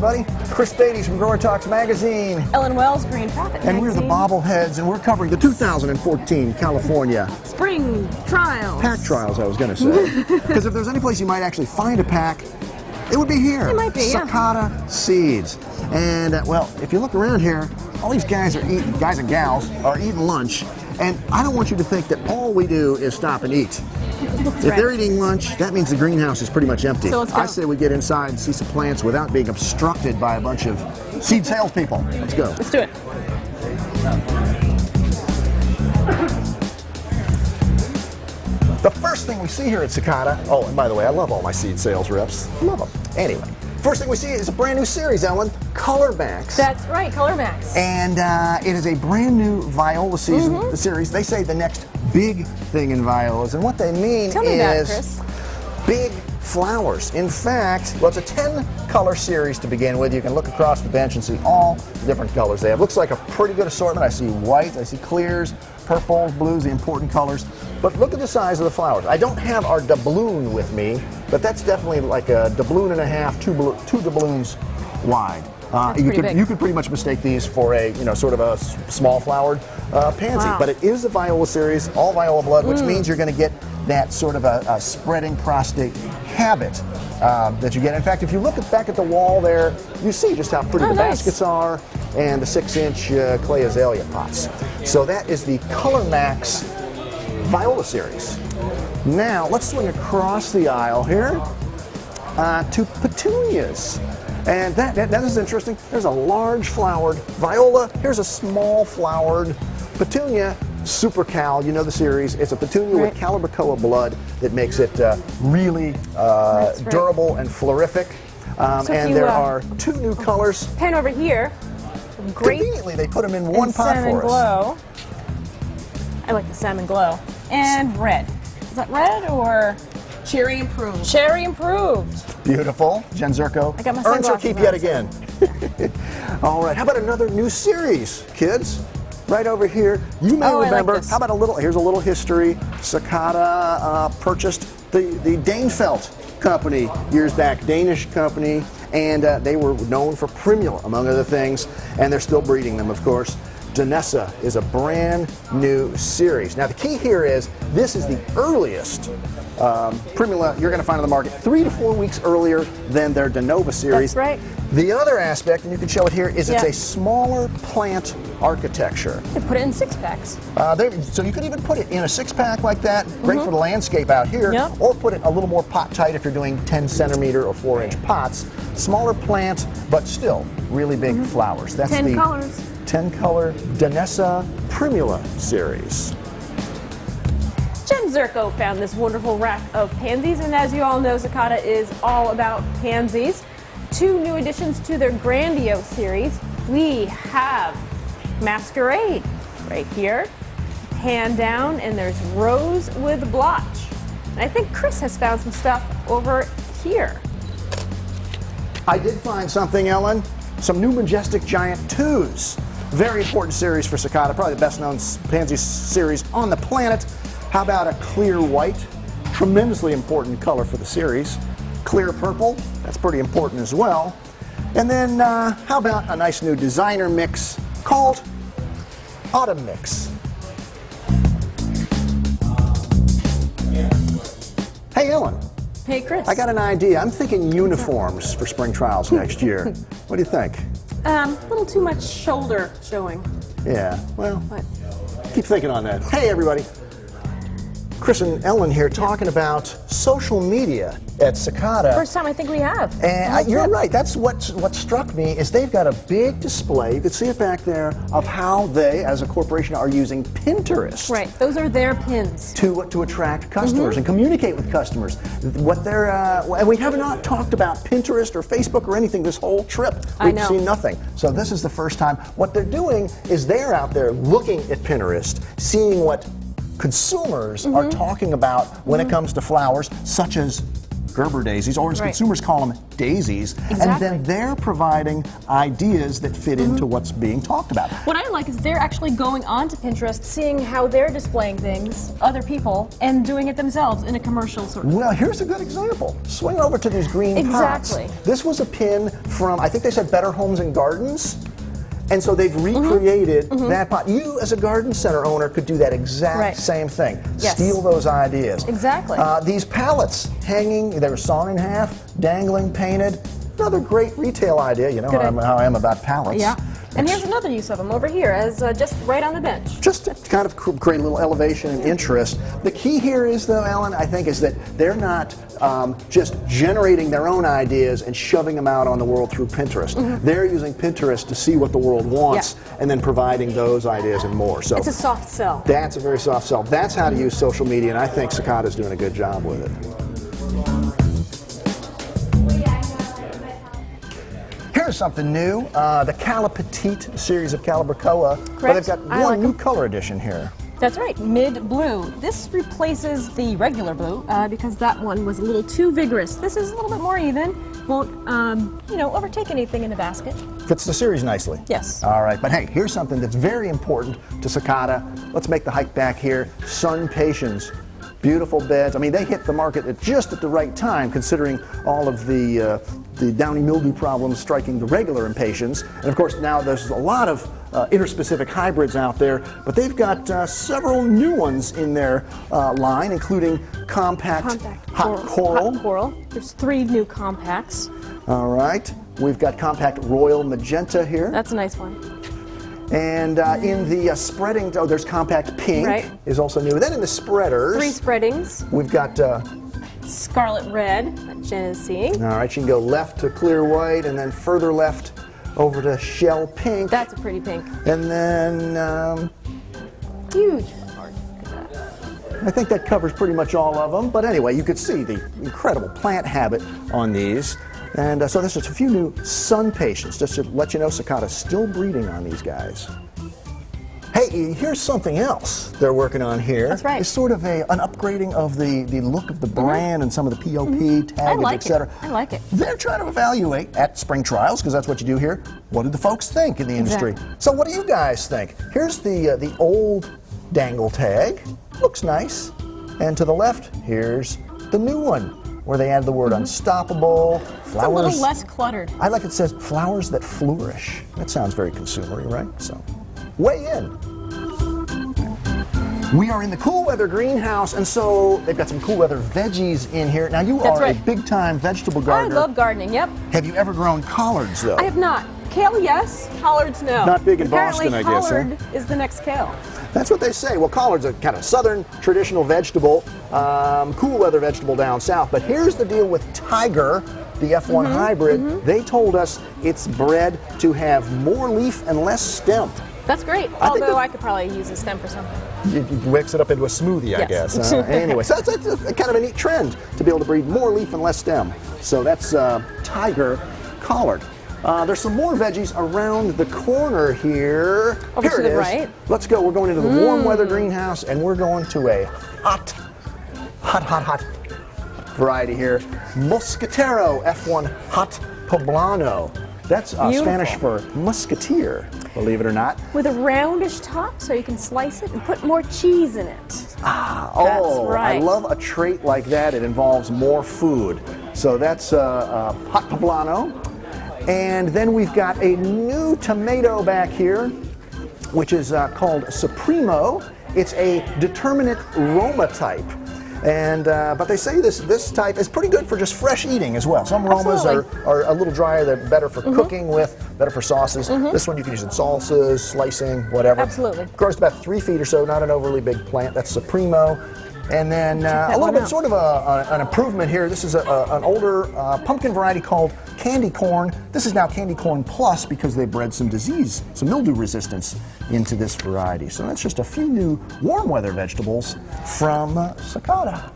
everybody. Chris Beatty from Growertalks magazine. Ellen Wells, Green Profit And magazine. we're the bobbleheads, and we're covering the 2014 California Spring Trials. pack trials, I was going to say. Because if there's any place you might actually find a pack, it would be here. It might be, yeah. Sakata Seeds. And, well, if you look around here, all these guys and gals are eating lunch. And I don't want you to think that all we do is stop and eat. If they're eating lunch, that means the greenhouse is pretty much empty. So let's go. I say we get inside and see some plants without being obstructed by a bunch of seed salespeople. Let's go. Let's do it. The first thing we see here at Sakata, oh, and by the way, I love all my seed sales reps. Love them. Anyway, first thing we see is a brand new series, Ellen, Color Max. That's right, Color Max. And it is a brand new viola season series. They say the next big thing in violas, and what they mean Tell me about it, is Chris. big flowers. In fact, well, it's a 10-color series to begin with. You can look across the bench and see all the different colors they have. Looks like a pretty good assortment. I see white, I see clears, purples, blues, the important colors. But look at the size of the flowers. I don't have our doubloon with me, but that's definitely like a doubloon and a half, two doubloons wide. You could pretty much mistake these for a sort of a small flowered pansy. Wow. But it is a viola series, all viola blood, which means you're going to get that sort of a spreading prostate habit that you get. In fact, if you look back at the wall there, you see just how pretty the baskets are and the 6-inch clay azalea pots. So that is the Color Max viola series. Now let's swing across the aisle here to petunias. And that is interesting. There's a large flowered viola. Here's a small flowered petunia. Super Cal, you know the series. It's a petunia with calibrachoa blood that makes it really durable and florific. And there are two new colors. Pen over here. Grape. Conveniently, they put them in one pot salmon for us. glow. I like the salmon glow. And red. Is that red or Cherry improved? cherry improved? Beautiful. Jen Zerko I got my earns her sunglasses keep on, yet again. All right. How about another new series, kids? Right over here. You may remember. I like this. How about here's a little history. Sakata purchased the Danefelt company years back, Danish company, and they were known for primula, among other things, and they're still breeding them, of course. Danessa is a brand new series. Now the key here is this is the earliest primula you're going to find on the market, 3 to 4 weeks earlier than their Danova series. That's right. The other aspect, and you can show it here, is it's a smaller plant architecture. They put it in 6-packs. So you could even put it in a 6-pack like that, great for the landscape out here, or put it a little more pot tight if you're doing 10-centimeter or 4-inch pots. Smaller plant, but still really big flowers. That's 10 the colors. 10-color Danessa Primula series. Jen Zerko found this wonderful rack of pansies, and as you all know, Sakata is all about pansies. 2 new additions to their Grandiose series. We have Masquerade right here, hand down, and there's Rose with Blotch. And I think Chris has found some stuff over here. I did find something, Ellen. Some new Majestic Giant 2s. Very important series for Sakata, probably the best known pansy series on the planet. How about a clear white? Tremendously important color for the series. Clear purple, that's pretty important as well. And then how about a nice new designer mix called Autumn Mix. Hey Ellen. Hey Chris. I got an idea. I'm thinking uniforms for spring trials next year. What do you think? A little too much shoulder showing. Yeah, well, keep thinking on that. Hey everybody. Chris and Ellen here talking about social media at Sakata. First time I think we have. And you're right. That's what struck me is they've got a big display. You can see it back there of how they, as a corporation, are using Pinterest. Right. Those are their pins To attract customers and communicate with customers. What they're and we have not talked about Pinterest or Facebook or anything this whole trip. We've seen nothing. So this is the first time. What they're doing is they're out there looking at Pinterest, seeing what consumers are talking about when it comes to flowers, such as Gerber daisies, or as consumers call them, daisies. Exactly. And then they're providing ideas that fit into what's being talked about. What I like is they're actually going onto Pinterest, seeing how they're displaying things, other people, and doing it themselves in a commercial sort of. Well, here's a good example. Swing over to these green pots. This was a pin from, I think they said Better Homes and Gardens. And so they've recreated that pot. You, as a garden center owner, could do that exact same thing. Yes. Steal those ideas. Exactly. These pallets hanging, they were sawn in half, dangling, painted. Another great retail idea. You know how I am about pallets. Yeah. And here's another use of them over here, as just right on the bench. Just to kind of create a little elevation and interest. The key here is, though, Ellen, I think, is that they're not just generating their own ideas and shoving them out on the world through Pinterest. They're using Pinterest to see what the world wants and then providing those ideas and more. So it's a soft sell. That's a very soft sell. That's how to use social media, and I think Sakata's doing a good job with it. Here's something new, the Cala Petite series of Calabricoa. But they've got one new color edition here. That's right, mid blue. This replaces the regular blue because that one was a little too vigorous. This is a little bit more even. Won't, overtake anything in the basket. Fits the series nicely. Yes. All right, but hey, here's something that's very important to Sakata. Let's make the hike back here. Sun Patiens. Beautiful beds. I mean, they hit the market just at the right time, considering all of the downy mildew problems striking the regular impatiens. And of course, now there's a lot of interspecific hybrids out there, but they've got several new ones in their line, including compact hot coral. There's 3 new compacts. All right. We've got compact royal magenta here. That's a nice one. And in the spreading, there's compact pink is also new. Then in the spreaders, 3 spreadings. We've got scarlet red that Jen is seeing. All right, you can go left to clear white, and then further left over to shell pink. That's a pretty pink. And then huge. I think that covers pretty much all of them. But anyway, you could see the incredible plant habit on these. And so there's just a few new Sun Patiens, just to let you know Sakata's still breeding on these guys. Hey, here's something else they're working on here. That's right. It's sort of an upgrading of the look of the brand and some of the POP, taggage, etc. I like it. They're trying to evaluate at spring trials, because that's what you do here. What did the folks think in the industry? So what do you guys think? Here's the old dangle tag. Looks nice. And to the left, here's the new one, where they add the word unstoppable, flowers. It's a little less cluttered. I like it says flowers that flourish. That sounds very consumery, right? So, weigh in. We are in the cool weather greenhouse, and so they've got some cool weather veggies in here. Now, you are a big time vegetable gardener. I love gardening, yep. Have you ever grown collards, though? I have not. Kale, yes. Collards, no. Not big in Boston, I guess. Collard is the next kale. That's what they say. Well, collards are kind of southern traditional vegetable, cool weather vegetable down south. But here's the deal with Tiger, the F1 hybrid. They told us it's bred to have more leaf and less stem. That's great. Although I could probably use a stem for something. You mix it up into a smoothie, I guess. Anyway, so that's a kind of a neat trend to be able to breed more leaf and less stem. So that's Tiger collard. There's some more veggies around the corner here. Over here to it the is. right. Let's go. We're going into the warm weather greenhouse, and we're going to a hot variety here. Mosquitero F1 Hot Poblano. That's Spanish for musketeer, believe it or not. With a roundish top so you can slice it and put more cheese in it. That's right. I love a trait like that. It involves more food. So that's Hot Poblano. And then we've got a new tomato back here, which is called Supremo. It's a determinate Roma type. And but they say this type is pretty good for just fresh eating as well. Some Romas are a little drier. They're better for cooking with, better for sauces. This one you can use in salsas, slicing, whatever. Absolutely. Grows about 3 feet or so, not an overly big plant. That's Supremo. And then a little bit sort of an improvement here. This is an older pumpkin variety called Candy Corn. This is now Candy Corn Plus because they bred some disease, some mildew resistance into this variety. So that's just a few new warm weather vegetables from Sakata.